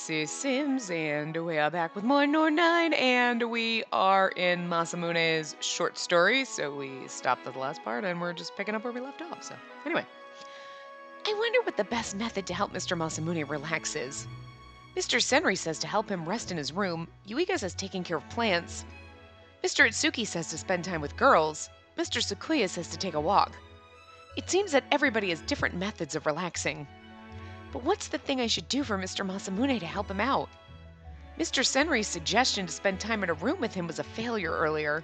This is Sims, and we are back with more Norn9, and we are in Masamune's short story, so we stopped at the last part, and we're just picking up where we left off, so anyway. I wonder what the best method to help Mr. Masamune relax is. Mr. Senri says to help him rest in his room, Yuiga says taking care of plants, Mr. Itsuki says to spend time with girls, Mr. Sakuya says to take a walk. It seems that everybody has different methods of relaxing. But what's the thing I should do for Mr. Masamune to help him out? Mr. Senri's suggestion to spend time in a room with him was a failure earlier.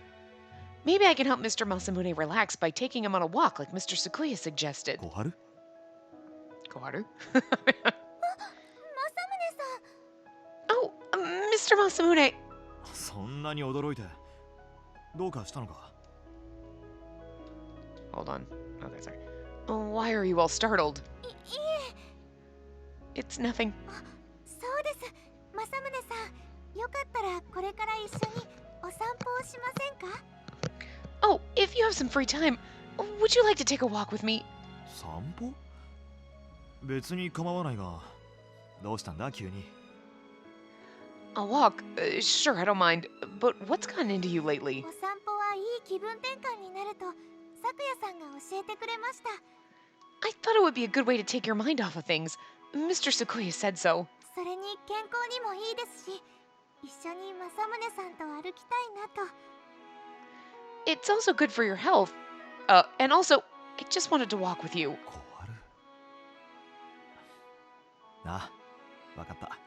Maybe I can help Mr. Masamune relax by taking him on a walk like Mr. Sakuya suggested. Koharu? Koharu? Oh, Mr. Masamune. そんなに驚いてどうかしたのか Hold on. Okay, sorry. Why are you all startled? It's nothing. そうです。正宗さん、よかったらこれから一緒にお散歩をしませんか? Oh, if you have some free time, would you like to take a walk with me? 散歩別に構わないがどうしたんだ急に A walk? Sure, I don't mind. But what's gotten into you lately? お散歩はいい気分転換になると咲夜さんが教えてくれました。 I thought it would be a good way to take your mind off of things. Mr. Sakuya said so. それに健康にもいいですし、一緒に正宗さんと歩きたいなと。 It's also good for your health. And also, I just wanted to walk with you. 小春あ、わかった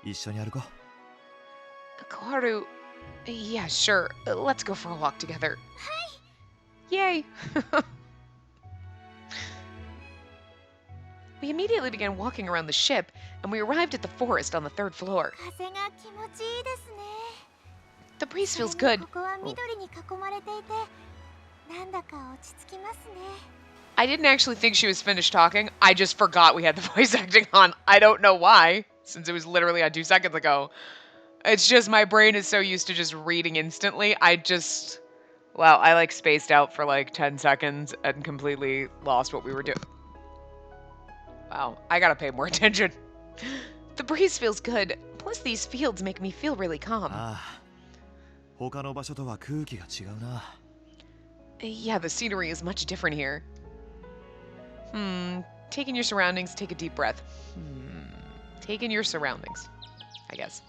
一緒に歩こう Koharu, yeah, sure. Let's go for a walk together. Yay! We immediately began walking around the ship, and we arrived at the forest on the third floor. 風が気持ちいいですね。 The breeze feels good. ここは緑に囲まれていて、なんだか落ち着きますね。 I didn't actually think she was finished talking. I just forgot we had the voice acting on. I don't know why, since it was literally on 2 seconds ago. It's just my brain is so used to just reading instantly. Well, I like spaced out for like 10 seconds and completely lost what we were doing. Wow, I gotta pay more attention. The breeze feels good. Plus, these fields make me feel really calm. ああ他の場所とは空気が違うな Yeah, the scenery is much different here. Take in your surroundings, take a deep breath. Take in your surroundings, I guess.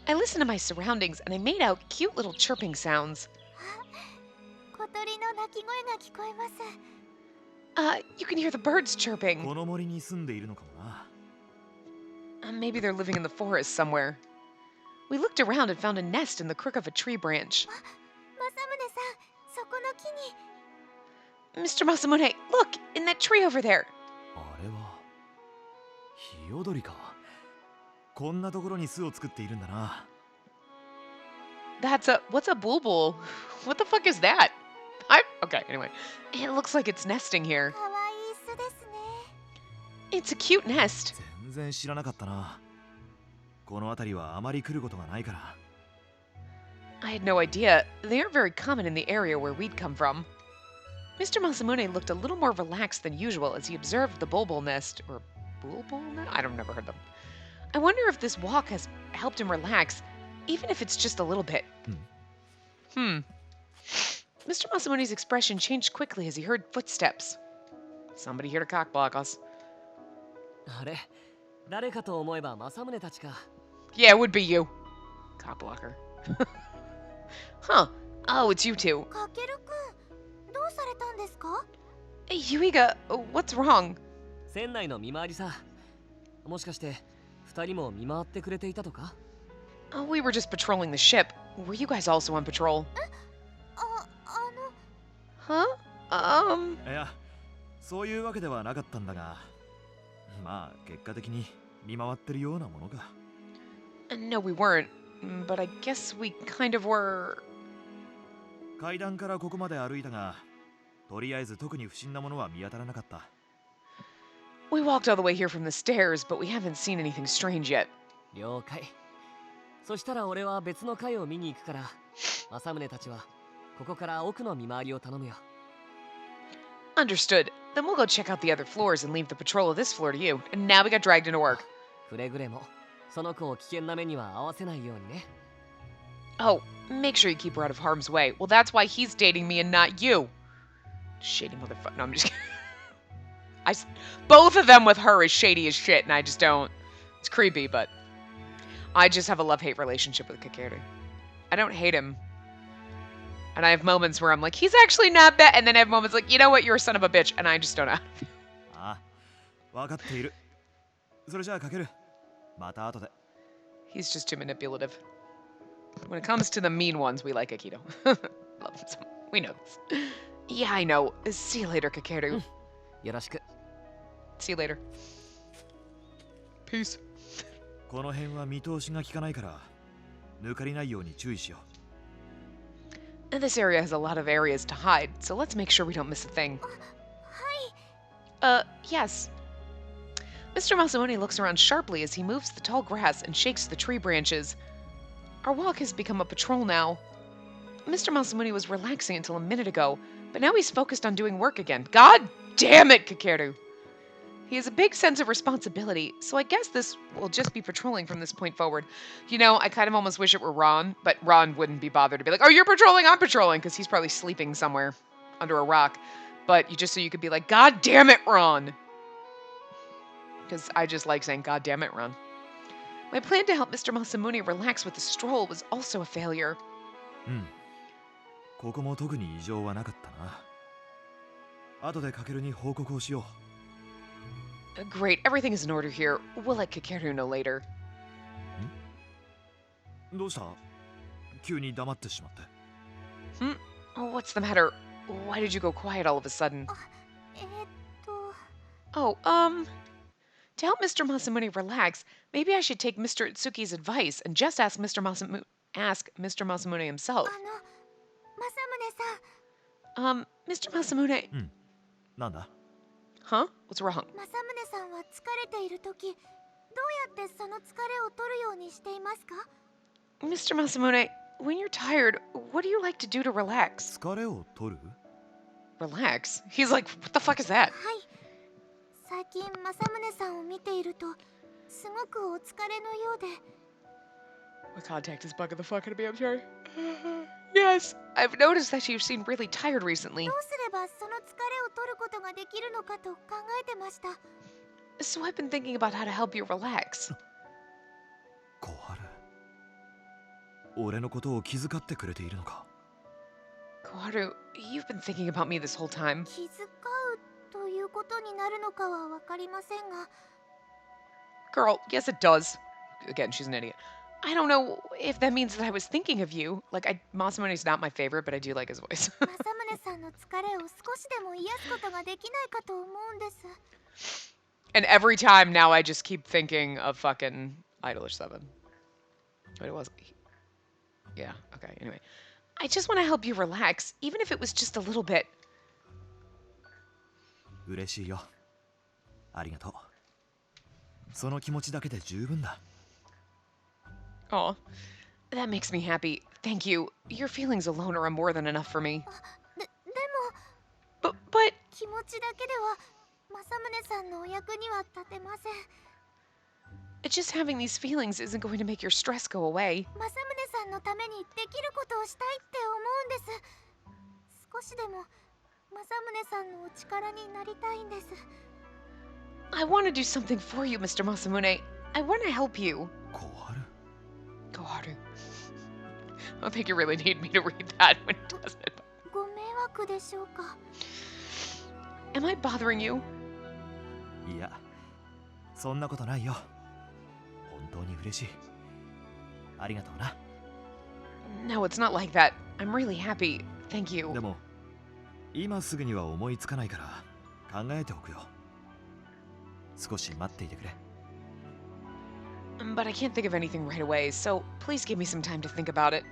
I listened to my surroundings and I made out cute little chirping sounds. 小鳥の鳴き声が聞こえます。 You can hear the birds chirping. この森に住んでいるのかもな Maybe they're living in the forest somewhere. We looked around and found a nest in the crook of a tree branch. 正宗さん、そこの木に。 Mr. Masamune, look! In that tree over there! あれはヒヨドリかこんなところに巣を作っているんだな What's a bulbul? What the fuck is that? Okay, anyway. It looks like it's nesting here. 可愛い巣ですね。 It's a cute nest. 全然知らなかったなこの辺りはあまり来ることがないから I had no idea. They aren't very common in the area where we'd come from. Mr. Masamune looked a little more relaxed than usual as he observed the bulbul nest. Or bulbul nest? I don't never heard them. I wonder if this walk has helped him relax, even if it's just a little bit. Mr. Masamune's expression changed quickly as he heard footsteps. Somebody here to cockblock us. あれ誰かと思えば正宗たちか Yeah, it would be you. Cockblocker. Huh. Oh, it's you two. かけるくん、どうされたんですか? Hey, Yuiga, what's wrong? 船内の見回りさもしかして二人も見回ってくれていたとか We were just patrolling the ship. Were you guys also on patrol? あの Huh? いやそういうわけではなかったんだがまあ結果的に見回ってるようなものか No, we weren't. But I guess we kind of were. 階段からここまで歩いたがとりあえず特に不審なものは見当たらなかった We walked all the way here from the stairs, but we haven't seen anything strange yet. 了解そしたら俺は別の階を見に行くから正宗たちはここから奥の見回りを頼むよ Understood. Then we'll go check out the other floors and leave the patrol of this floor to you. And now we got dragged into work. くれぐれもその子を危険な目には合わせないようにね。 Oh, make sure you keep her out of harm's way. Well, that's why he's dating me and not you. Shady motherfucker. No, I'm just kidding. Both of them with her is shady as shit, and I just don't. It's creepy, but I just have a love-hate relationship with Kakeru. I don't hate him. And I have moments where I'm like, he's actually not bad. And then I have moments like, you know what, you're a son of a bitch. And I just don't know. ああ、わかっている。それじゃあかける。また後で。 He's just too manipulative. When it comes to the mean ones, we like Akito. Love him so much. We know this. Yeah, I know. See you later, Kakeru. よろしく。 See you later. Peace. この辺は見通しが効かないから、抜かりないように注意しよう。 And this area has a lot of areas to hide, so let's make sure we don't miss a thing. Yes. Mr. Masamune looks around sharply as he moves the tall grass and shakes the tree branches. Our walk has become a patrol now. Mr. Masamune was relaxing until a minute ago, but now he's focused on doing work again. God damn it, Kakeru! He has a big sense of responsibility, so I guess this will just be patrolling from this point forward. You know, I kind of almost wish it were Ron, but Ron wouldn't be bothered to be like, oh, you're patrolling, I'm patrolling, because he's probably sleeping somewhere under a rock. But just so you could be like, God damn it, Ron! Because I just like saying, God damn it, Ron. My plan to help Mr. Masamune relax with the stroll was also a failure. ここも特に異常はなかったな。後でかけるに報告をしよう。 Great, everything is in order here. We'll let Kakeru know later. どうした？急に黙ってしまって。 Oh, what's the matter? Why did you go quiet all of a sudden? Oh, to help Mr. Masamune relax, maybe I should take Mr. Itsuki's advice and just ask Mr. Masamune himself. 政宗さん、 Mr. Masamune. なんだ？ Huh? What's wrong? 政宗さんは疲れているとき、どうやってその疲れを取るようにしていますか？ Mr. Masamune, when you're tired, what do you like to do to relax? 疲れを取る？ Relax? He's like, what the fuck is that? はい。最近政宗さんを見ていると、すごくお疲れのようで。 My contact is bugging the fuck out of me, I'm sorry. Yes, I've noticed that you seem really tired recently. どうすればその疲れを取ることができるのかと考えてました。 So I've been thinking about how to help you relax. 小春。俺のことを気遣ってくれているのか？ Koharu, you've been thinking about me this whole time. 気遣うということになるのかはわかりませんが。 Girl, yes it does. Again, she's an idiot. I don't know if that means that I was thinking of you. Like, Masamune's not my favorite, but I do like his voice. 政宗さんの疲れを少しでも癒すことができないかと思うんです。 And every time now I just keep thinking of fucking Idolish 7. But it wasn't. Yeah, okay, anyway. I just want to help you relax, even if it was just a little bit. 嬉しいよ。ありがとう。その気持ちだけで十分だ。 Aw, that makes me happy. Thank you. Your feelings alone are more than enough for me. でも But 気持ちだけでは政宗さんのお役には立てません。 just having these feelings isn't going to make your stress go away. 政宗さんのためにできることをしたいって思うんです。少しでも政宗さんのお力になりたいんです。 I want to do something for you, Mr. Masamune. I want to help you. 小春。 Koharu. I don't think you really need me to read that when it does it. ご迷惑でしょうか？ Am I bothering you? いや、そんなことないよ。本当に嬉しい。ありがとうな。No, it's not like that. I'm really happy. Thank you. でも、今すぐには思いつかないから考えておくよ。少し待っていてくれ。 But I can't think of anything right away, so please give me some time to think about it.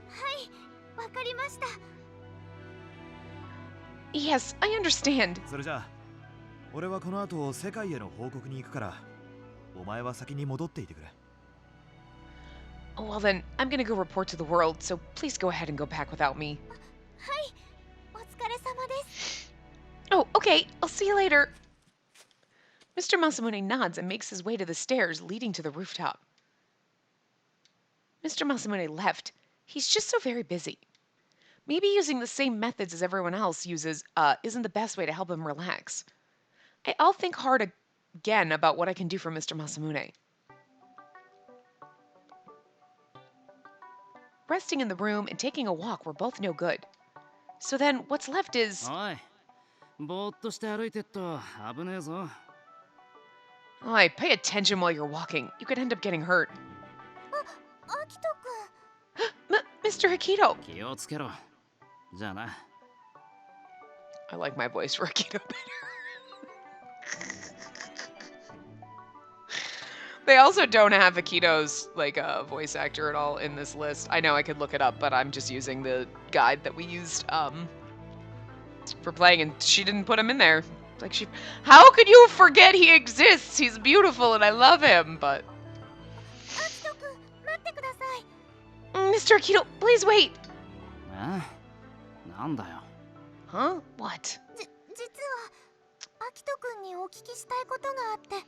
はい、わかりました。 Yes, I understand. それじゃあ、俺はこの後世界への報告に行くから、お前は先に戻っていてくれ。 Well then, I'm gonna go report to the world, so please go ahead and go back without me. はい、お疲れ様です。 Oh, okay. I'll see you later. Mr. Masamune nods and makes his way to the stairs leading to the rooftop. Mr. Masamune left. He's just so very busy. Maybe using the same methods as everyone else uses isn't the best way to help him relax. I'll think hard again about what I can do for Mr. Masamune. Resting in the room and taking a walk were both no good. So then what's left is... おい、ぼーっとして歩いてっと危ねえぞ。Oi, pay attention while you're walking. You could end up getting hurt. アキトMr. Akito! 気をつけろ。じゃあな。I like my voice for Akito better. They also don't have Akito's like voice actor at all in this list. I know I could look it up, but I'm just using the guide that we used for playing, and she didn't put him in there. Like how could you forget he exists? He's beautiful and I love him, but アキトくん待ってください。 Mr. Akito, please wait. え？なんだよ。 Huh? What? 実はアキトくんにお聞きしたいことがあって。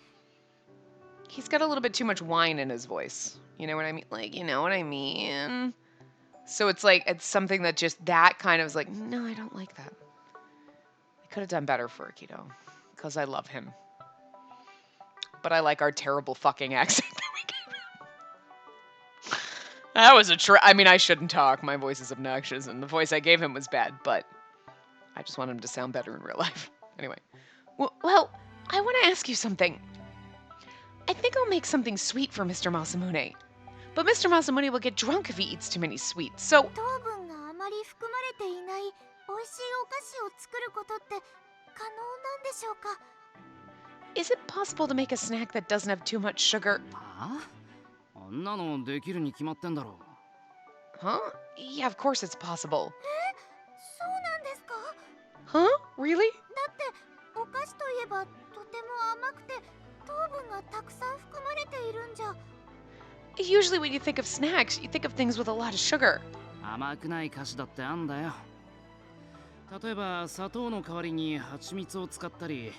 He's got a little bit too much whine in his voice. You know what I mean? Like, you know what I mean? So it's like, it's something that just that kind of is like, no, I don't like that. I could have done better for Akito. Because I love him. But I like our terrible fucking accent that we gave him. That was I mean, I shouldn't talk. My voice is obnoxious, and the voice I gave him was bad, but I just want him to sound better in real life. Anyway. Well, I want to ask you something. I think I'll make something sweet for Mr. Masamune. But Mr. Masamune will get drunk if he eats too many sweets, so... 糖分があまり含まれていない美味しいお菓子を作ることって可能なんでしょうか？ Is it possible to make a snack that doesn't have too much sugar? はあ？あんなのできるに決まってんだろ。 Huh? Yeah, of course it's possible. そうなんですか？ Huh? Really? だってお菓子といえばとても甘くて糖分がたくさん含まれているんじゃ。 Usually when you think of snacks, you think of things with a lot of sugar. 甘くない菓子だってあんだよ。例えば砂糖の代わりに蜂蜜を使ったり、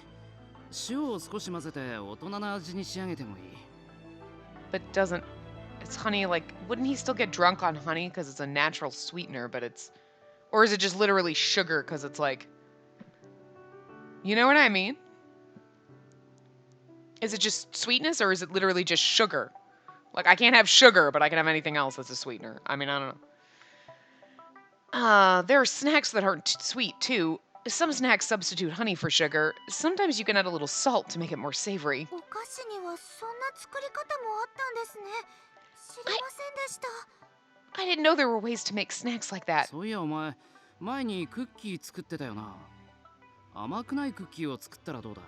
塩を少し混ぜて大人な味に仕上げてもいい。 But doesn't... It's honey, like... Wouldn't he still get drunk on honey because it's a natural sweetener, but it's... Or is it just literally sugar because it's like... You know what I mean? Is it just sweetness or is it literally just sugar? Like, I can't have sugar, but I can have anything else that's a sweetener. I mean, I don't know. There are snacks that aren't sweet, too. Some snacks substitute honey for sugar. Sometimes you can add a little salt to make it more savory. お菓子にはそんな作り方もあったんですね。知りませんでした。 I didn't know there were ways to make snacks like that. そういやお前、前にクッキー作ってたよな。甘くないクッキーを作ったらどうだ？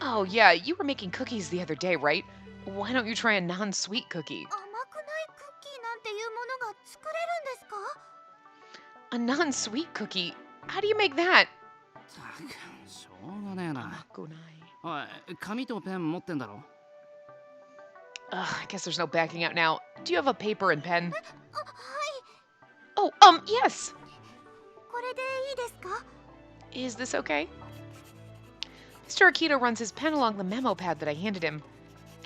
Oh, yeah, you were making cookies the other day, right? Why don't you try a non-sweet cookie? 甘くないクッキーなんていうものが作れるんですか？ A non-sweet cookie? How do you make that? たく、しょうがねえな。 Amakunai. おい、紙とペン持ってんだろ？ Ugh, I guess there's no backing out now. Do you have a paper and pen? はい。 Oh, yes. これでいいですか？ Is this okay? Mr. Akito runs his pen along the memo pad that I handed him.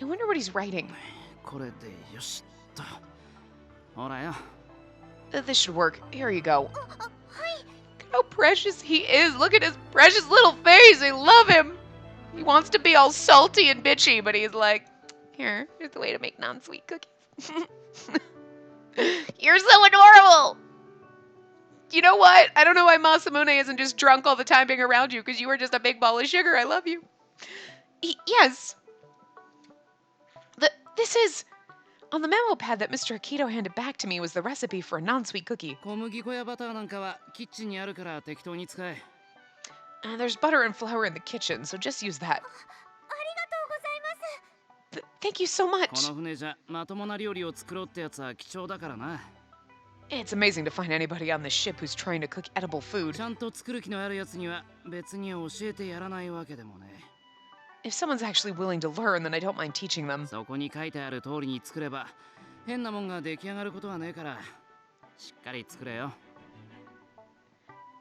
I wonder what he's writing. これでよしっと。ほらよ。 This should work. Here you go. はい。 How precious he is. Look at his precious little face. I love him. He wants to be all salty and bitchy, but he's like, here's the way to make non-sweet cookies. You're so adorable. You know what? I don't know why Masamune isn't just drunk all the time being around you, because you are just a big ball of sugar. I love you. Yes. This is... On the memo pad that Mr. Akito handed back to me was the recipe for a non-sweet cookie. 小麦粉やバターなんかはキッチンにあるから適当に使え。 There's butter and flour in the kitchen, so just use that. ありがとうございます。 Thank you so こ much. の船じゃまともな料理を作ろうってやつは貴重だからな。 It's amazing to find anybody on this ship who's trying to cook edible food. ちゃんと作る気のあるやつには別に教えてやらないわけでもね。 If someone's actually willing to learn, then I don't mind teaching them. そこに書いてある通りに作れば変なもんが出来上がることはねえからしっかり作れよ。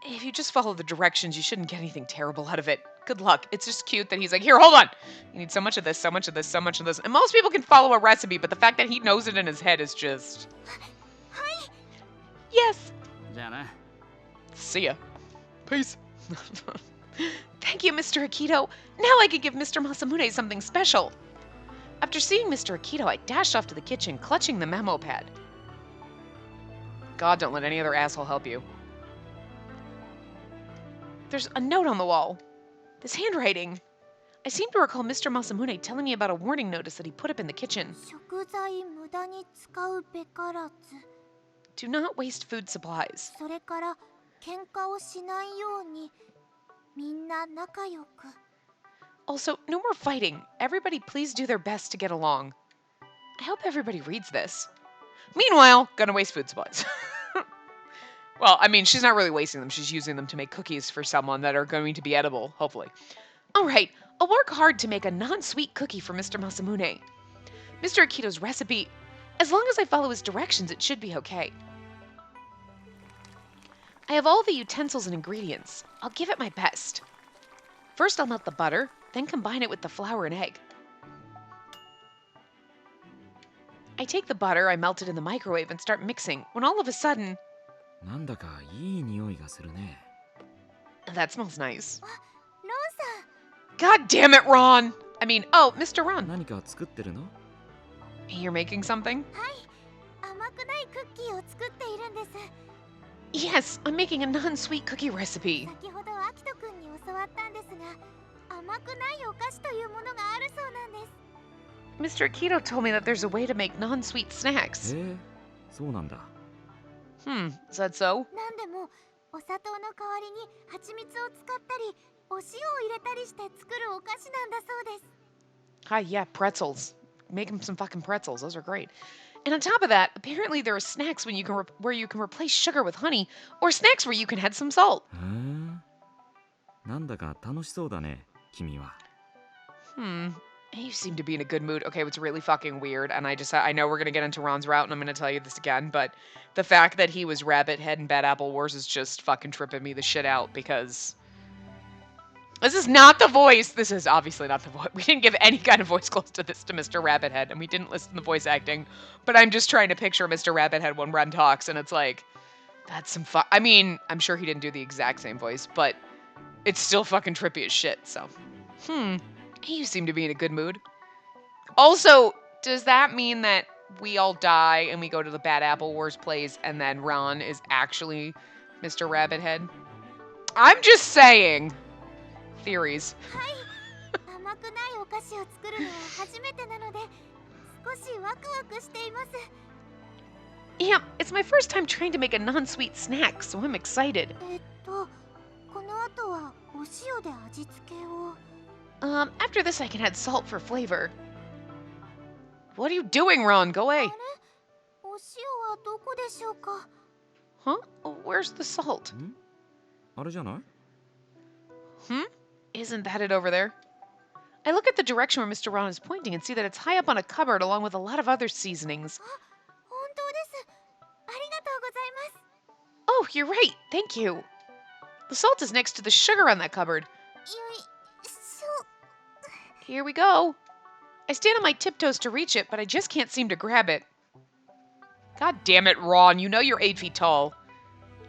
If you just follow the directions, you shouldn't get anything terrible out of it. good luck. It's just cute that he's like, here, hold on. You need so much of this, so much of this, so much of this. And most people can follow a recipe, but the fact that he knows it in his head is just... Yes. じゃあな。 See ya. Peace. Thank you, Mr. Akito. Now I could give Mr. Masamune something special. After seeing Mr. Akito, I dashed off to the kitchen, clutching the memo pad. God, don't let any other asshole help you. There's a note on the wall. This handwriting. I seem to recall Mr. Masamune telling me about a warning notice that he put up in the kitchen. 食材無駄に使うべからず。 Do not waste food supplies. それから喧嘩をしないようにみんな仲良く。 Also, no more fighting. Everybody please do their best to get along. I hope everybody reads this. Meanwhile, gonna waste food supplies. Well, I mean, she's not really wasting them. She's using them to make cookies for someone that are going to be edible, hopefully. All right, I'll work hard to make a non-sweet cookie for Mr. Masamune. Mr. Akito's recipe. As long as I follow his directions, it should be okay. I have all the utensils and ingredients. I'll give it my best. First, I'll melt the butter, then combine it with the flour and egg. I take the butter, I melt it in the microwave, and start mixing, when all of a sudden... なんだかいい匂いがするね。 That smells nice. ロンさん、 God damn it, Ron! I mean, oh, Mr. Ron. 何か作ってるの？ You're making something? 甘くないクッキーを作っているんです。 Yes, I'm making a non-sweet cookie recipe. 先ほどアキトくんに教わったんですが、甘くないお菓子というものがあるそうなんです。 Mr. Akito told me that there's a way to make non-sweet snacks. そうなんだ。 Is that so? なんでもお砂糖の代わりに蜂蜜を使ったり、お塩を入れたりして作るお菓子なんだそうです。 Hi, yeah, pretzels. Make him some fucking pretzels. Those are great. And on top of that, apparently there are snacks when you can where you can replace sugar with honey, or snacks where you can add some salt. へえ。なんだか楽しそうだね、君は。 You seem to be in a good mood. Okay, what's really fucking weird, and I know we're gonna get into Ron's route, and I'm gonna tell you this again, but the fact that he was Rabbit Head in Bad Apple Wars is just fucking tripping me the shit out, because this is not the voice. This is obviously not the voice. We didn't give any kind of voice close to this to Mr. Rabbit Head, and we didn't listen to the voice acting, but I'm just trying to picture Mr. Rabbit Head when Ron talks, and it's like, that's some I mean, I'm sure he didn't do the exact same voice, but it's still fucking trippy as shit, so. You seem to be in a good mood. Also, does that mean that we all die and we go to the Bad Apple Wars place and then Ron is actually Mr. Rabbit Head? I'm just saying. Theories. 甘くないお菓子を作るのは初めてなので、少しワクワクしています。 Yeah, it's my first time trying to make a non-sweet snack, so I'm excited. この後はお塩で味付けを。 After this I can add salt for flavor. What are you doing, Ron? Go away. お塩はどこでしょうか？ Huh? Where's the salt? あれじゃない？ Isn't that it over there? I look at the direction where Mr. Ron is pointing and see that it's high up on a cupboard along with a lot of other seasonings. 本当です。ありがとうございます。 Oh, you're right. Thank you. The salt is next to the sugar on that cupboard. よいしょ。 Here we go. I stand on my tiptoes to reach it, but I just can't seem to grab it. God damn it, Ron. You know you're 8 feet tall.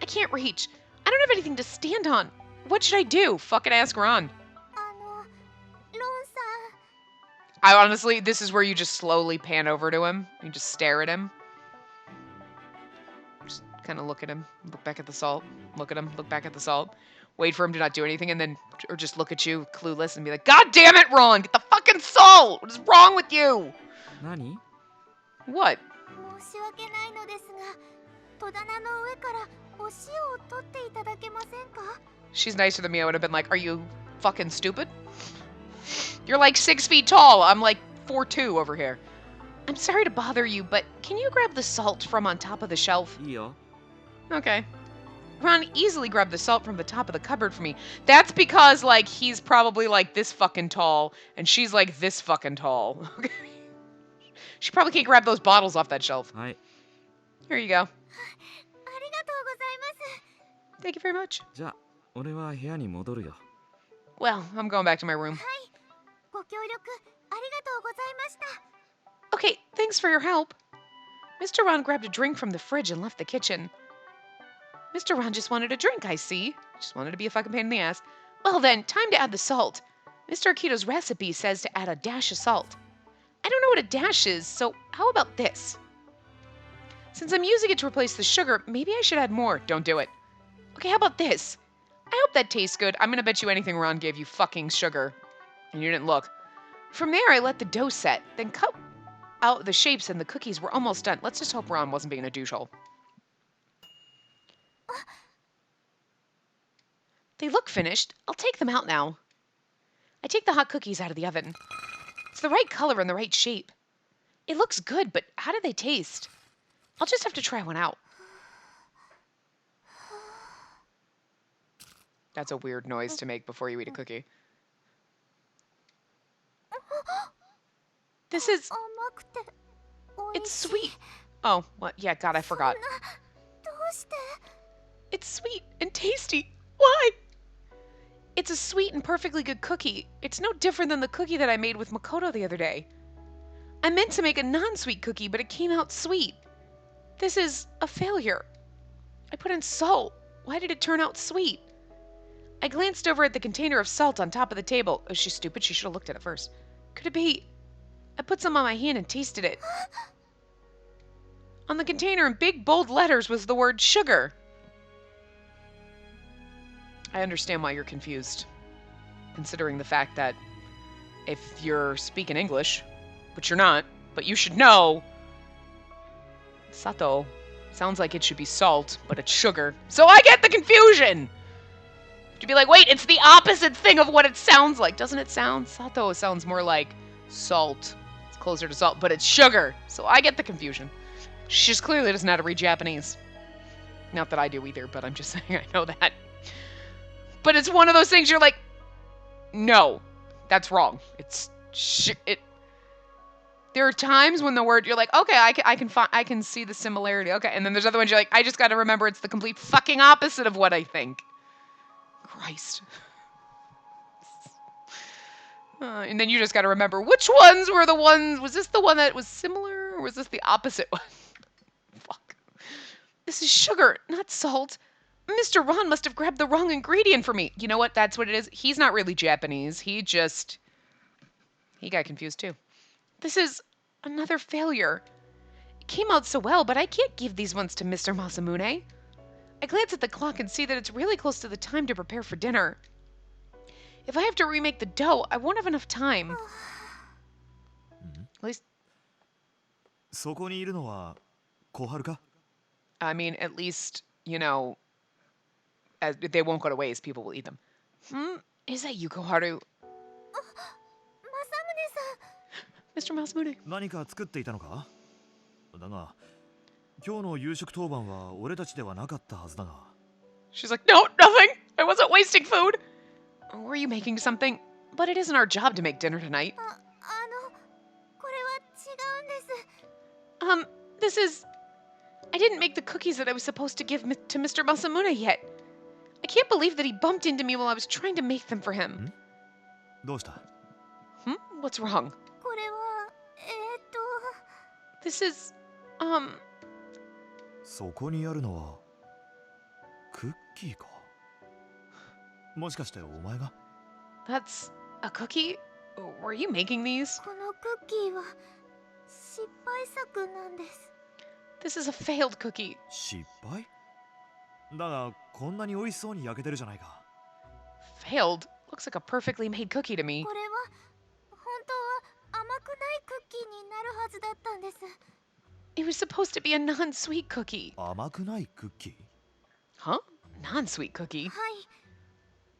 I can't reach. I don't have anything to stand on. What should I do? Fucking ask Ron. ロンさん。 I honestly, this is where you just slowly pan over to him. You just stare at him. Just kind of look at him. Look back at the salt. Look at him. Look back at the salt. Wait for him to not do anything and then, or just look at you clueless and be like, God damn it, Ron! Get the fucking salt! What is wrong with you? 何？ What? 申し訳ないのですが、戸棚の上からお塩を取っていただけませんか？ She's nicer than me. I would have been like, are you fucking stupid? You're like 6 feet tall. I'm like 4'2" over here. I'm sorry to bother you, but can you grab the salt from on top of the shelf? いいよ。 Okay. Ron easily grabbed the salt from the top of the cupboard for me. That's because, like, he's probably, like, this fucking tall, and she's, like, this fucking tall. She probably can't grab those bottles off that shelf. はい。 Here you go. ありがとうございます。 Thank you very much. じゃあ、俺は部屋に戻るよ。Well, I'm going back to my room. ご協力ありがとうございました。 Okay, thanks for your help. Mr. Ron grabbed a drink from the fridge and left the kitchen. Mr. Ron just wanted a drink, I see. Just wanted to be a fucking pain in the ass. Well then, time to add the salt. Mr. Akito's recipe says to add a dash of salt. I don't know what a dash is, so how about this? Since I'm using it to replace the sugar, maybe I should add more. Don't do it. Okay, how about this? I hope that tastes good. I'm gonna bet you anything Ron gave you fucking sugar. And you didn't look. From there, I let the dough set, then cut out the shapes and the cookies were almost done. Let's just hope Ron wasn't being a douchehole. They look finished. I'll take them out now. I take the hot cookies out of the oven. It's the right color and the right shape. It looks good, but how do they taste? I'll just have to try one out. That's a weird noise to make before you eat a cookie. This is... 甘くて美 It's 味しい。 sweet. Oh, what? Yeah, God, I forgot. どうして？ It's sweet and tasty. Why? It's a sweet and perfectly good cookie. It's no different than the cookie that I made with Makoto the other day. I meant to make a non-sweet cookie, but it came out sweet. This is a failure. I put in salt. Why did it turn out sweet? I glanced over at the container of salt on top of the table. Oh, she's stupid. She should have looked at it first. Could it be? I put some on my hand and tasted it. On the container in big bold letters was the word sugar. I understand why you're confused, considering the fact that if you're speaking English, which you're not, but you should know, Sato sounds like it should be salt, but it's sugar. So I get the confusion! To be like, wait, it's the opposite thing of what it sounds like. Doesn't it sound? Sato sounds more like salt. It's closer to salt, but it's sugar. So I get the confusion. She just clearly doesn't know how to read Japanese. Not that I do either, but I'm just saying I know that. But it's one of those things you're like, no, that's wrong. There are times when the word you're like, okay, I can see the similarity. Okay, and then there's other ones you're like, I just got to remember it's the complete fucking opposite of what I think. Christ. And then you just got to remember which ones were the ones. Was this the one that was similar, or was this the opposite one? Fuck. This is sugar, not salt. Mr. Ron must have grabbed the wrong ingredient for me. You know what? That's what it is. He's not really Japanese. He got confused too. This is another failure. It came out so well, but I can't give these ones to Mr. Masamune. I glance at the clock and see that it's really close to the time to prepare for dinner. If I have to remake the dough, I won't have enough time. At least, そこにいるのは小春か？ I mean, at least, you know, they won't go to waste. People will eat them. Is that you, Koharu? 政宗さん。 Mr. Masamune. 何か作っていたのか？だが今日の夕食当番は俺たちではなかったはずだが。 She's like, no, nothing. I wasn't wasting food. Were you making something? But it isn't our job to make dinner tonight. これは違うんです。 This is... I didn't make the cookies that I was supposed to give to Mr. Masamune yet. I can't believe that he bumped into me while I was trying to make them for him. どうした？ What's wrong? これはThis is... そこにあるのはクッキーか？もしかしてお前が？ That's a cookie? Were you making these? このクッキーは失敗作なんです。 This is a failed cookie. 失敗？だがこんなに美味しそうに焼けてるじゃないか。 Failed? Looks like a perfectly made cookie to me. これは本当は甘くないクッキーになるはずだったんです。 It was supposed to be a non-sweet cookie. 甘くないクッキー？ Huh? Non-sweet cookie? はい。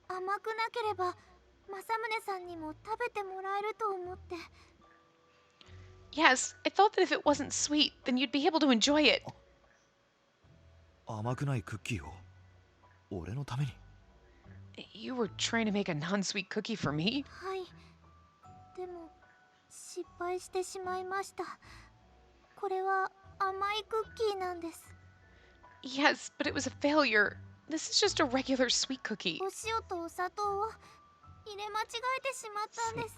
甘くなければ政宗さんにも食べてもらえると思って。 Yes, I thought that if it wasn't sweet, then you'd be able to enjoy it. 甘くないクッキーを俺のために？ You were trying to make a non-sweet cookie for me? はい。でも失敗してしまいました。これは甘いクッキーなんです。 Yes, but it was a failure. This is just a regular sweet cookie. お塩とお砂糖を入れ間違えてしまったんです。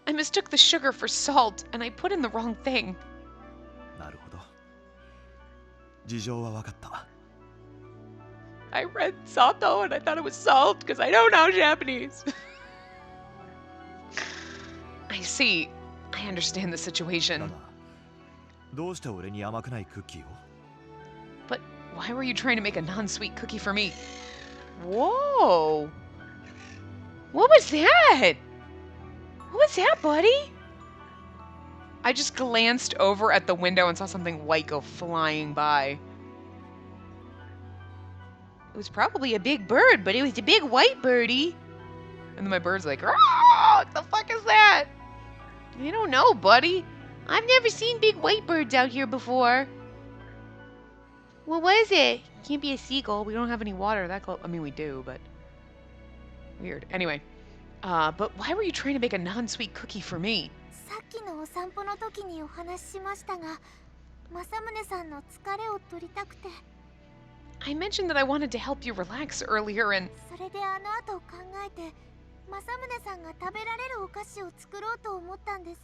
I mistook the sugar for salt, and I put in the wrong thing. なるほど。事情は分かった。 I read sato and I thought it was salt because I don't know Japanese. I see. I understand the だ situation. が、どうして俺に甘くないクッキーを？ But why were you trying to make a non-sweet cookie for me? Whoa! What was that? What was that, buddy? I just glanced over at the window and saw something white go flying by. It was probably a big bird, but it was a big white birdie. And then my bird's like, "Ah, what the fuck is that?" I don't know, buddy. I've never seen big white birds out here before. What was it? Can't be a seagull. We don't have any water that close. I mean, we do, but weird. Anyway, but why were you trying to make a non-sweet cookie for me? さっきのお散歩の時にお話ししましたが、政宗さんの疲れを取りたくて、 I mentioned that I wanted to help you relax earlier, and それであの後考えて政宗さんが食べられるお菓子を作ろうと思ったんです。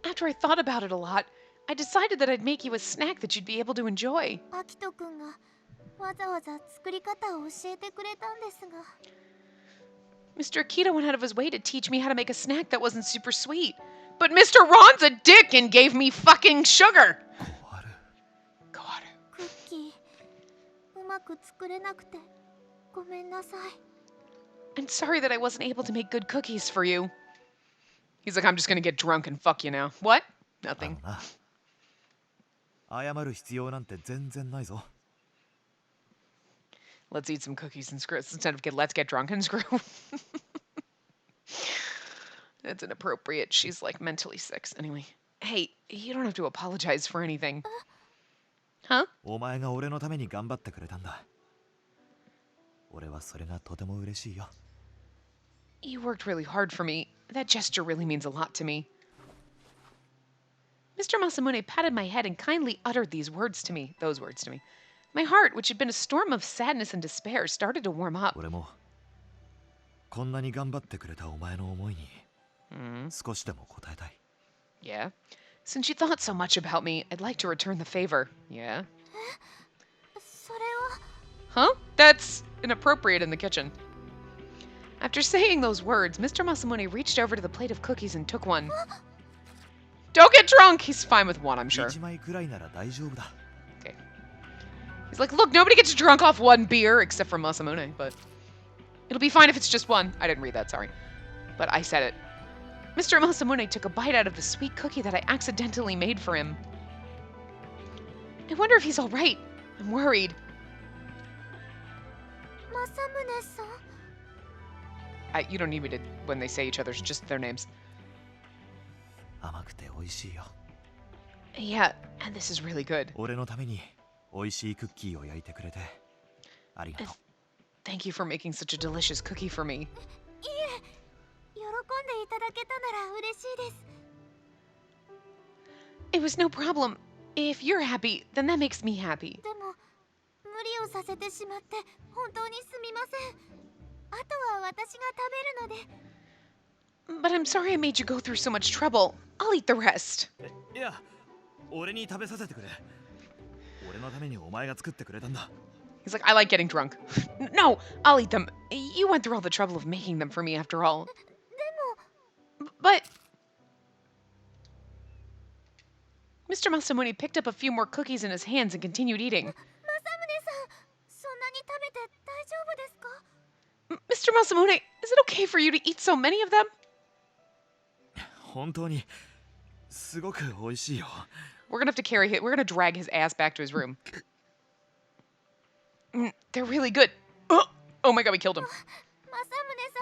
after I thought about it a lot, I decided that I'd make you a snack that you'd be able to enjoy. アキトくんがわざわざ作り方を教えてくれたんですが、 Mr. Akita went out of his way to teach me how to make a snack that wasn't super sweet. But Mr. Ron's a dick and gave me fucking sugar! 終わる。 Go on. クッキーうまく作れなくてごめんなさい。 I'm sorry that I wasn't able to make good cookies for you. He's like, I'm just gonna get drunk and fuck you now. What? あ Nothing. のな。謝る必要なんて全然ないぞ。 Let's eat some cookies and screw. Instead of let's get drunk and screw. That's inappropriate. She's like mentally sick. Anyway, hey, you don't have to apologize for anything. Huh? お前が俺のために頑張ってくれたんだ。俺はそれがとても嬉しいよ。 You worked really hard for me. That gesture really means a lot to me. Mr. Masamune patted my head and kindly uttered those words to me. My heart, which had been a storm of sadness and despair, started to warm up. 俺もこんなに頑張ってくれたお前の思いに Hmm. 少しでも応えたい。 Yeah. Since you thought so much about me, I'd like to return the favor. Yeah. それは Huh? That's inappropriate in the kitchen. After saying those words, Mr. Masamune reached over to the plate of cookies and took one. Don't get drunk! He's fine with one, I'm sure. 1枚くらいなら大丈夫だ。 Okay. He's like, look, nobody gets drunk off one beer except for Masamune, but it'll be fine if it's just one. I didn't read that, sorry. But I said it. Mr. Masamune took a bite out of the sweet cookie that I accidentally made for him. I wonder if he's all right. I'm worried. 政宗さん You don't need me to, when they say each other's, just their names. 甘くて美味しいよ。 Yeah, and this is really good. 俺のために美味しいクッキーを焼いてくれてありがとう。 Thank you for making such a delicious cookie for me. いえ喜んでいただけたなら嬉しいです。 It was no problem. If you're happy, then that makes me happy. でも無理をさせてしまって本当にすみません。あとは私が食べるので。 But I'm sorry I made you go through so much trouble. I'll eat the rest. いや、俺に食べさせてくれ。俺のためにお前が作ってくれたんだ。 He's like, I like getting drunk. No, I'll eat them. You went through all the trouble of making them for me after all. でも But... Mr. Masamune picked up a few more cookies in his hands and continued eating. 政宗さん、そんなに食べて大丈夫ですか？ Mr. Masamune, is it okay for you to eat so many of them? 本当にすごく美味しいよ。 We're gonna have to carry him. We're gonna drag his ass back to his room. They're really good. Oh my god, we killed him. 政宗さ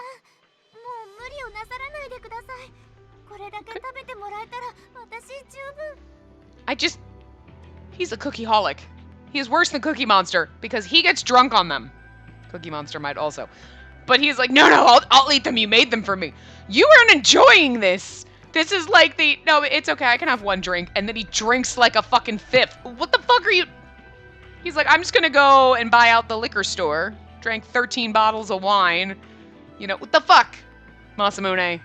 ん、もう無理をなさらないでください。これだけ食べてもらえたら私十分。 He's a cookie-holic. He is worse than Cookie Monster because he gets drunk on them. Cookie Monster might also. But he's like, no, I'll eat them. You made them for me. You aren't enjoying this. This is like no, it's okay. I can have one drink. And then he drinks like a fucking fifth. What the fuck are you? He's like, I'm just gonna go and buy out the liquor store. drank 13 bottles of wine. You know, what the fuck, Masamune?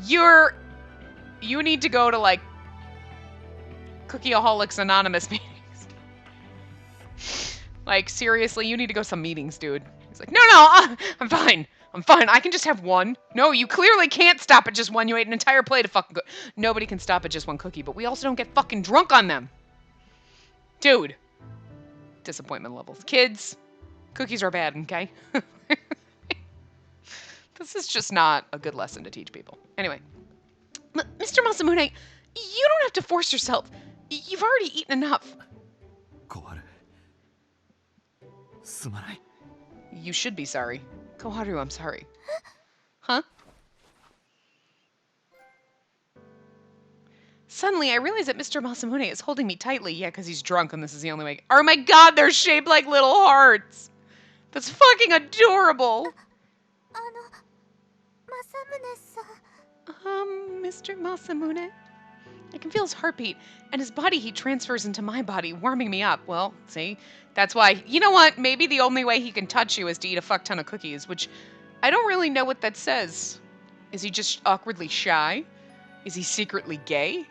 You need to go to, like, Cookieaholics Anonymous meetings. Like, seriously, you need to go to some meetings, dude. He's like, no, I'm fine. I'm fine. I can just have one. No, you clearly can't stop at just one. You ate an entire plate of fucking Nobody can stop at just one cookie, but we also don't get fucking drunk on them. Dude. Disappointment levels. Kids, cookies are bad, okay? This is just not a good lesson to teach people. Anyway. Mr. Masamune, you don't have to force yourself. You've already eaten enough. 小春すまない You should be sorry. Koharu, I'm sorry. Huh? Suddenly, I realize that Mr. Masamune is holding me tightly. Yeah, because he's drunk and this is the only way. Oh my god, they're shaped like little hearts. That's fucking adorable. Mr. Masamune? I can feel his heartbeat, and his body heat transfers into my body, warming me up. Well, see? That's why, you know what? Maybe the only way he can touch you is to eat a fuck ton of cookies, which I don't really know what that says. Is he just awkwardly shy? Is he secretly gay?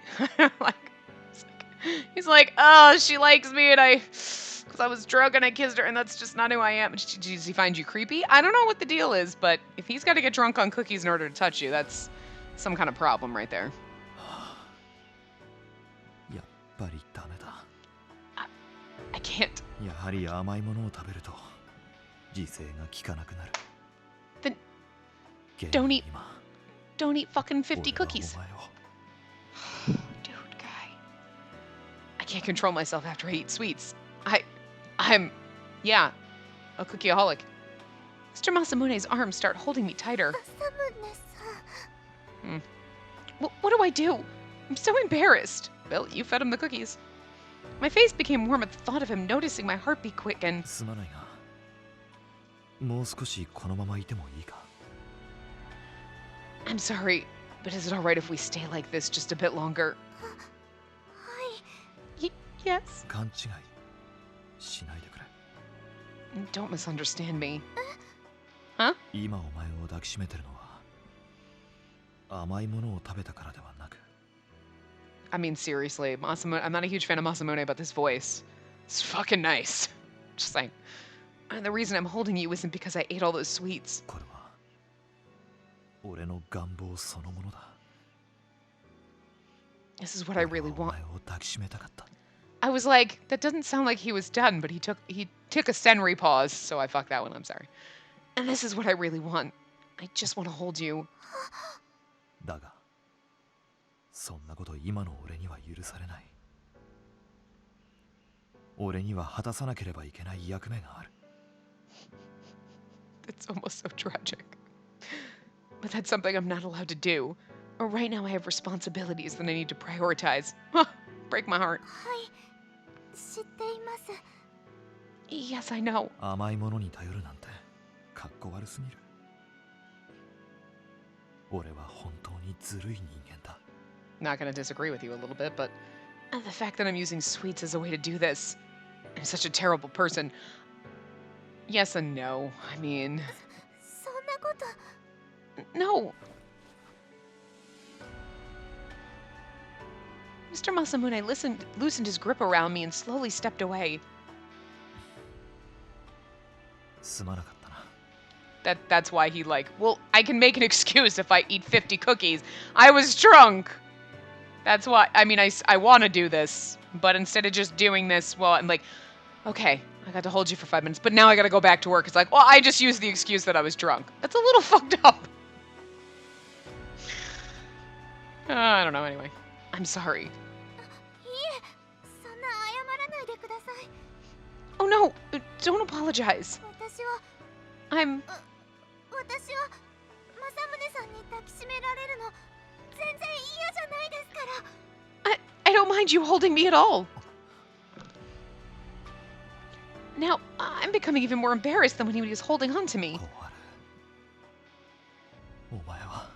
He's like, oh, she likes me, and because I was drunk and I kissed her, and that's just not who I am. Does he find you creepy? I don't know what the deal is, but if he's got to get drunk on cookies in order to touch you, that's some kind of problem right there. やっぱりダメだ I can't. やはり甘いものを食べると自制が効かなくなる Then 現 don't に eat 今 don't eat fucking 50 俺は cookies. お前を Dude, guy. I can't control myself after I eat sweets. I'm, yeah, a cookieaholic. Mr. Masamune's arms start holding me tighter. What do I do? I'm so embarrassed. Well, you fed him the cookies. My face became warm at the thought of him noticing my heartbeat quicken. すまないがもう少しこのままいてもいいか I'm sorry, but is it alright if we stay like this just a bit longer? Yes. 勘違いしないでくれ Don't misunderstand me. 今お前を抱きしめてるのは甘いものを食べたからではなく I mean, seriously, Masamune, I'm not a huge fan of Masamune, but this voice is fucking nice. Just saying. And the reason I'm holding you isn't because I ate all those sweets. これは俺の願望そのものだ This is what I 俺 really はお want. 前を抱きしめたかった I was like, that doesn't sound like he was done, but he took a senri pause, so I fucked that one, I'm sorry. And this is what I really want. I just want to hold you. だがそんなこと今の俺には許されない俺には果たさなければいけない役目がある It's almost so tragic. But that's something I'm not allowed to do. Or right now I have responsibilities that I need to prioritize. Break my heart. Yes, I know. 甘いものに頼るなんてかっこ悪すぎる俺は本当にずるい人間だ Not gonna disagree with you a little bit, but the fact that I'm using sweets as a way to do this. I'm such a terrible person. Yes and no. I mean... No. Mr. Masamune loosened his grip around me and slowly stepped away. すまなかったな That's why he well, I can make an excuse if I eat 50 cookies. I was drunk. That's why, I mean, I want to do this, but instead of just doing this, well, I'm like, okay, I got to hold you for 5 minutes, but now I got to go back to work. It's like, well, I just used the excuse that I was drunk. That's a little fucked up. I don't know, anyway. I'm sorry. Oh no, don't apologize. I'm... I don't mind you holding me at all. Now, I'm becoming even more embarrassed than when he was holding on to me. お前は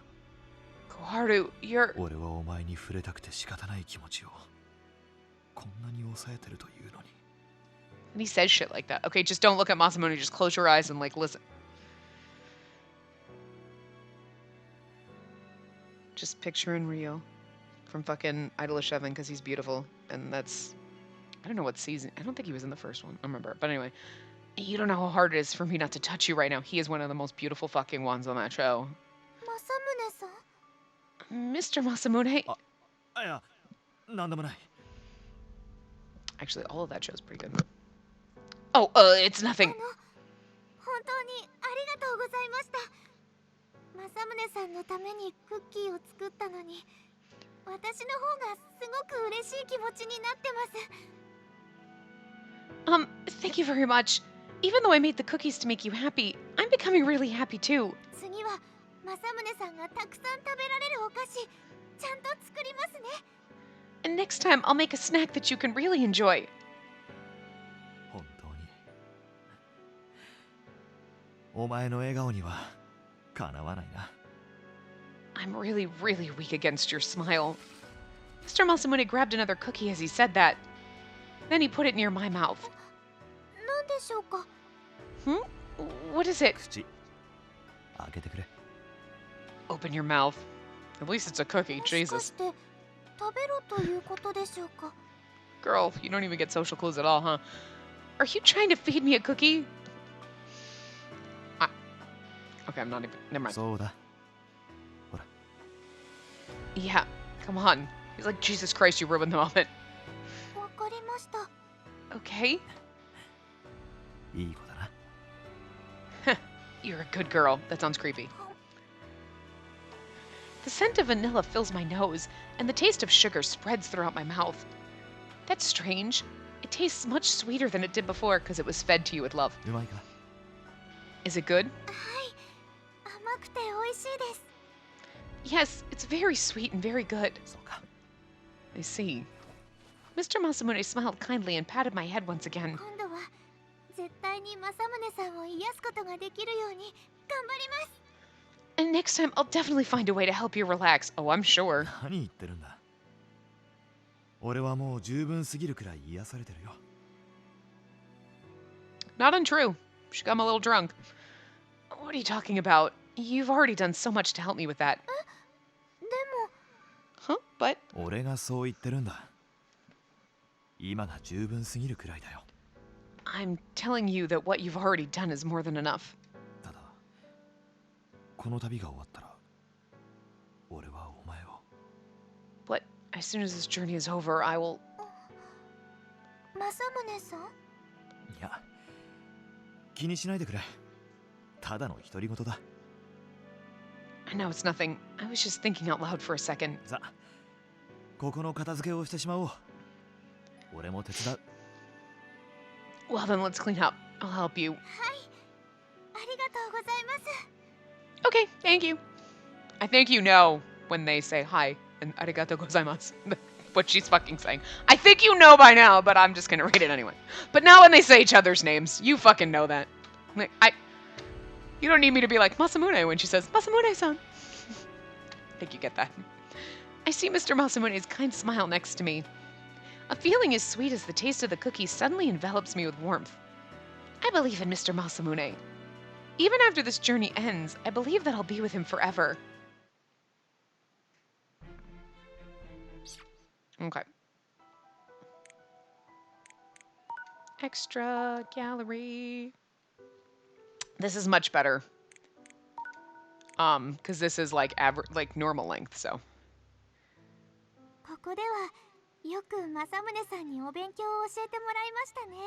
Koharu, you're... 俺はお前に触れたくて仕方ない気持ちをこんなに抑えてるというのに And he says shit like that. Okay, just don't look at Masamune. Just close your eyes and, like, listen. Just picture in Rio from fucking Idolish 7 because he's beautiful. And that's... I don't know what season... I don't think he was in the first one. I remember. But anyway. You don't know how hard it is for me not to touch you right now. He is one of the most beautiful fucking ones on that show. 政宗さん Mr. Masamune. あ、いや、なんでもない Actually, all of that show's pretty good. Oh, it's nothing. 本当にありがとうございました。政宗さんのためにクッキーを作ったのに、私の方がすごく嬉しい気持ちになってます。Thank you very much. Even though I made the cookies to make you happy, I'm becoming really happy too. 次は政宗さんがたくさん食べられるお菓子、ちゃんと作りますね。And next time, I'll make a snack that you can really enjoy. 本当にお前の笑顔にはかなわないな I'm really, really weak against your smile. Mr. Masamune grabbed another cookie as he said that. Then he put it near my mouth. なんでしょうか。What is it? 口開けてくれ Open your mouth. At least it's a cookie, もしか Jesus. して食べろということでしょうか。 Girl, you don't even get social clues at all, huh? Are you trying to feed me a cookie? Okay, I'm not even... Never mind. そうだほら Yeah, come on. He's like, Jesus Christ, you ruined the moment. わかりました。 Okay? いい子だな You're a good girl. That sounds creepy. The scent of vanilla fills my nose, and the taste of sugar spreads throughout my mouth. That's strange. It tastes much sweeter than it did before because it was fed to you with love. うまいか Is it good? はい、甘くて美味しいです。 Yes, it's very sweet and very good. そうか I see. Mr. Masamune smiled kindly and patted my head once again. 今度は絶対に政宗さんを癒すことができるように頑張ります。 And next time, I'll definitely find a way to help you relax. Oh, I'm sure. 何言ってるんだ俺はもう十分すぎるくらい癒されてるよ Not untrue. She got him a little drunk. What are you talking about? You've already done so much to help me with that. でも Huh? But 俺がそう言ってるんだ今が十分すぎるくらいだよ I'm telling you that what you've already done is more than enough. ただこの旅が終わったら俺はお前を But as soon as this journey is over, I will... 政宗さん。いや気にしないでくれただの独り言だ I know it's nothing. I was just thinking out loud for a second. さここの片付けをしてしまおう俺も手伝う Well, then let's clean up. I'll help you. はい、ありがとうございます。 Okay, thank you. I think you know when they say hi and arigatou gozaimasu. What she's fucking saying. I think you know by now, but I'm just gonna read it anyway. But now when they say each other's names, you fucking know that. Like, you don't need me to be like Masamune when she says Masamune-san. I think you get that. I see Mr. Masamune's kind smile next to me. A feeling as sweet as the taste of the cookie suddenly envelops me with warmth. I believe in Mr. Masamune. Even after this journey ends, I believe that I'll be with him forever. Okay. Extra gallery. This is much better. Because this is like normal length, so. ここではよく政宗さんにお勉強を教えてもらいましたね。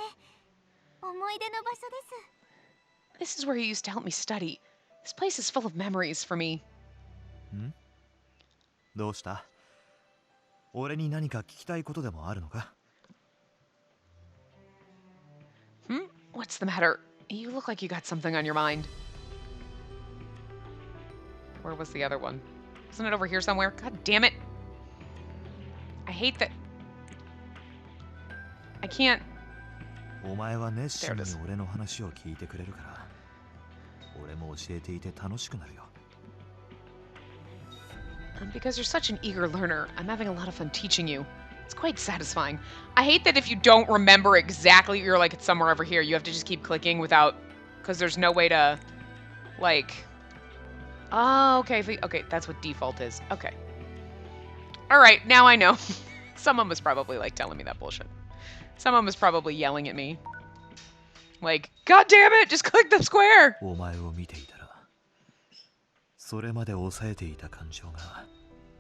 思い出の場所です。 This is where he used to help me study. This place is full of memories for me. んどうした俺に何か聞きたいことでもあるのか What's the matter? You look like you got something on your mind. Where was the other one? Isn't it over here somewhere? God damn it. I hate that. I can't. お前は熱心 There に it is. 俺の話を聞いてくれるから俺も教えていて楽しくなるよ Because you're such an eager learner, I'm having a lot of fun teaching you. It's quite satisfying. I hate that if you don't remember exactly, you're like, it's somewhere over here. You have to just keep clicking without, because there's no way to, like, oh, okay. Okay, that's what default is. Okay. All right, now I know. Someone was probably, like, telling me that bullshit. Someone was probably yelling at me. Like, God damn it, just click the square! お前を見ていたらそれまで抑えていた感情が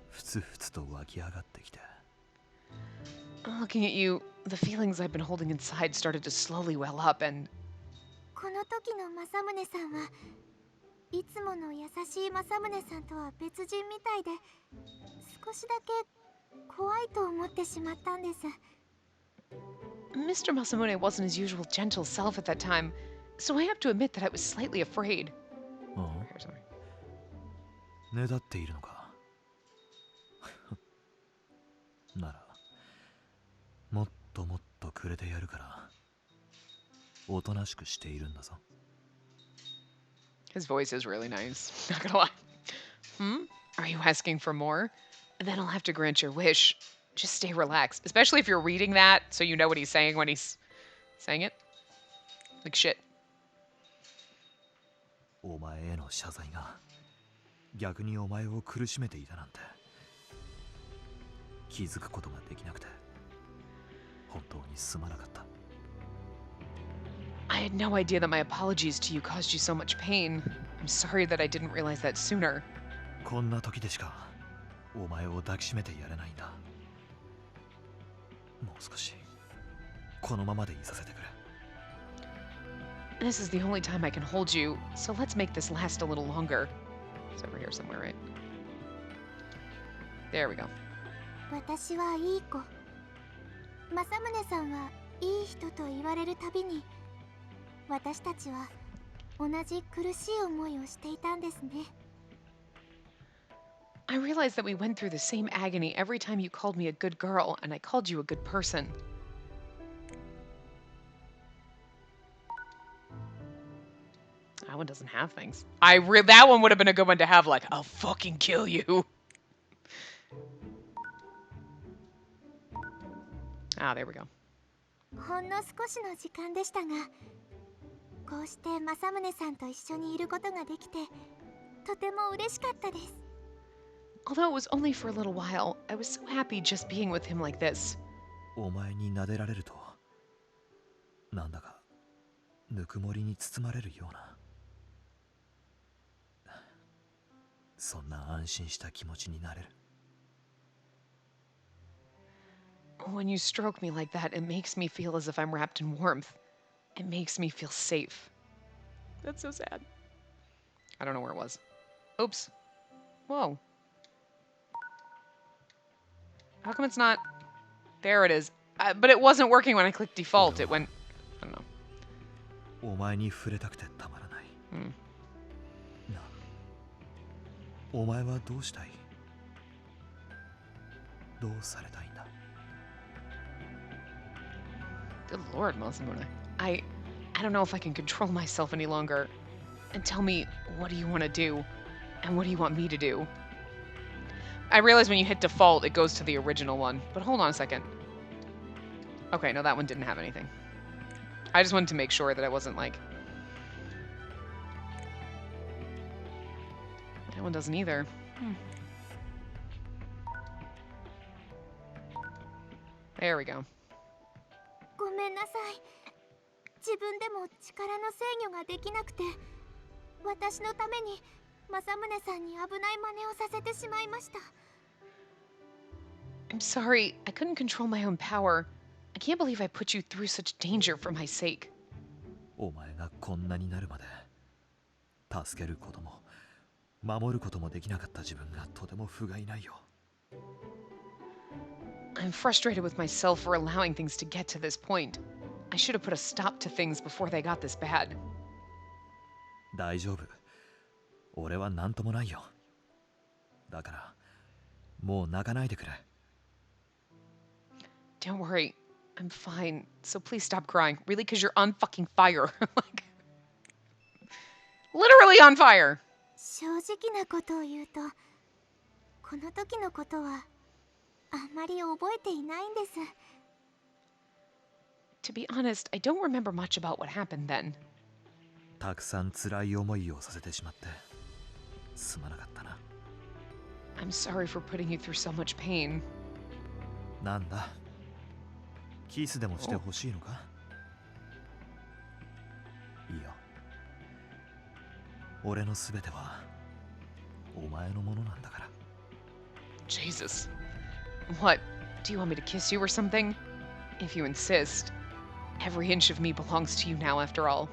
ふつふつと湧き上がってきて Looking at you, the feelings I've been holding inside started to slowly well up and... この時の政宗さんはいつもの優しい政宗さんとは別人みたいで少しだけ怖いと思ってしまったんです。 Mr. Masamune wasn't his usual gentle self at that time, so I have to admit that I was slightly afraid. ああ Here's something. ねだっているのかならもっともっとくれてやるからおとなしくしているんだぞ His voice is really nice, not gonna lie. Are you asking for more? Then I'll have to grant your wish. Just stay relaxed, especially if you're reading that so you know what he's saying when he's saying it. Like shit. お前への謝罪が逆にお前を苦しめていたなんて気づくことができなくて本当にすまなかった I had no idea that my apologies to you caused you so much pain. I'm sorry that I didn't realize that sooner. こんな時でしかお前を抱きしめてやれないんだもう少しこのままでいさせてくれ This is the only time I can hold you, so let's make this last a little longer. It's over here somewhere, right? There we go. 私はいい子。政宗さんはいい人と言われるたびに私たちは同じ苦しい思いをしていたんですね。 I realized that we went through the same agony every time you called me a good girl, and I called you a good person. That one doesn't have things. That one would have been a good one to have, like, I'll fucking kill you. Ah, there we go. ほんの少しの時間でしたが、こうして政宗さんと一緒にいることができて、とても嬉しかったです。 Although it was only for a little while, I was so happy just being with him like this. お前に撫でられるとなんだかぬくもりに包まれるようなそんな安心した気持ちになれる When you stroke me like that, it makes me feel as if I'm wrapped in warmth. It makes me feel safe. That's so sad. I don't know where it was. Oops. Whoa. How come it's not... There it is. But it wasn't working when I clicked default. It went... I don't know. お前に触れたくてたまらない、なあお前はどうしたいどうされたいんだ Good Lord, Masamune. I don't know if I can control myself any longer. And tell me, what do you want to do? And what do you want me to do? I realize when you hit default, it goes to the original one. But hold on a second. Okay, no, that one didn't have anything. I just wanted to make sure that I wasn't like... That one doesn't either. There we go. ごめんなさい。自分でも力の制御ができなくて、私のために政宗さんに危ない真似をさせてしまいました。 I'm sorry, I couldn't control my own power. I can't believe I put you through such danger for my sake. お前がこんなになるまで助けることも守ることもできなかった自分がとても不甲斐ないよ I'm frustrated with myself for allowing things to get to this point. I should have put a stop to things before they got this bad. 大丈夫俺は何ともないよだからもう泣かないでくれ Don't worry, I'm fine. So please stop crying. Really? Because you're on fucking fire. Like, literally on fire. 正直なことを言うと、この時のことはあまり覚えていないんです。 To be honest, I don't remember much about what happened then. たくさん辛い思いをさせてしまってすまなかったな。 I'm sorry for putting you through so much pain. なんだ、キスでもしてほしいのか？いいよ。俺のすべてはお前のものなんだから。 Jesus. What? Do you want me to kiss you or something? If you insist. Every inch of me belongs to you now, after all.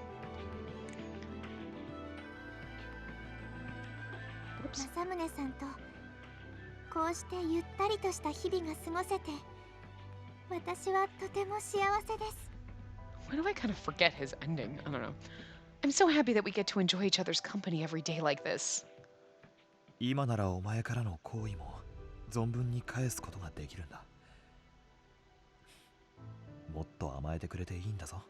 政宗さんとこうしてゆったりとした日々が過ごせて、私はとても幸せです。 Why do I kind of forget his ending? I don't know. I'm so happy that we get to enjoy each other's company every day like this. 今ならお前からの好意も存分に返すことができるんだ。もっと甘えてくれていいんだぞ。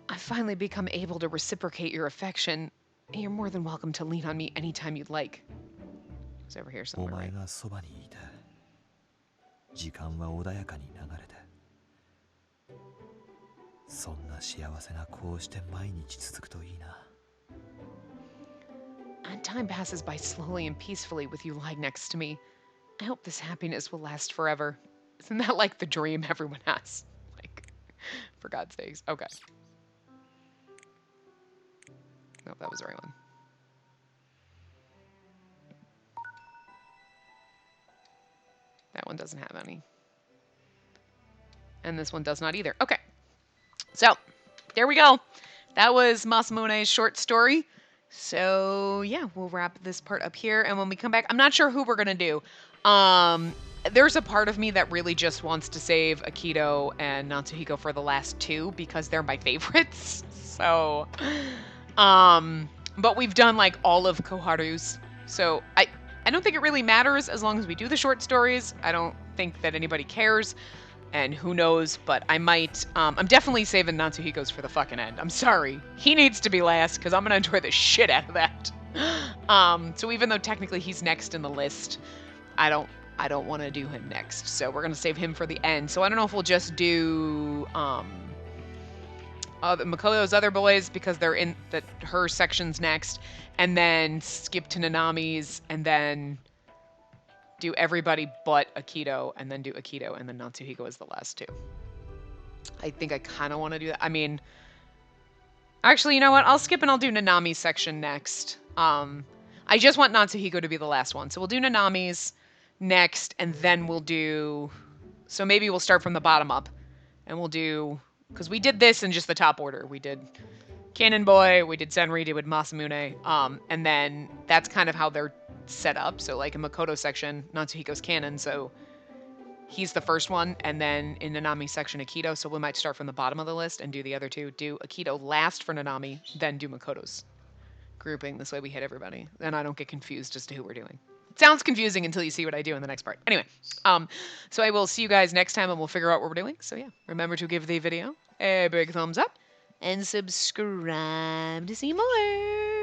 I've finally become able to reciprocate your affection. You're more than welcome to lean on me anytime you'd like. It's over here お somewhere, 前 right? がそばにいて時間は穏やかに流れて、そんな幸せがこうして毎日続くといいな。 And time passes by slowly and peacefully with you lying next to me. I hope this happiness will last forever. Isn't that like the dream everyone has? Like, for God's sakes. Okay. Nope, that was the right one. That one doesn't have any. And this one does not either. Okay. So, there we go. That was Masamune's short story. So, yeah, we'll wrap this part up here. And when we come back, I'm not sure who we're going to do. There's a part of me that really just wants to save Akito and Natsuhiko for the last two because they're my favorites. So, but we've done like all of Koharu's. So I don't think it really matters as long as we do the short stories. I don't think that anybody cares. And who knows, but I might, I'm definitely saving Natsuhiko's for the fucking end. I'm sorry. He needs to be last because I'm going to enjoy the shit out of that. So even though technically he's next in the list, I don't want to do him next. So we're going to save him for the end. So I don't know if we'll just do, Makoto's other boys because they're in her section's next, and then skip to Nanami's, and then do everybody but Akito, and then do Akito, and then Natsuhiko as the last two. I think I kind of want to do that. I mean, actually, you know what? I'll skip and I'll do Nanami's section next. I just want Natsuhiko to be the last one, so we'll do Nanami's next, and then we'll do. So maybe we'll start from the bottom up, and we'll do. Because we did this in just the top order. We did Cannon Boy, we did Senri, we did Masamune, and then that's kind of how they're set up. So like in Makoto section, Natsuhiko's Canon, so he's the first one, and then in Nanami section, Akito, so we might start from the bottom of the list and do the other two. Do Akito last for Nanami, then do Makoto's grouping. This way we hit everybody. Then I don't get confused as to who we're doing. It sounds confusing until you see what I do in the next part. Anyway, so I will see you guys next time and we'll figure out what we're doing. So yeah, remember to give the video a big thumbs up and subscribe to see more.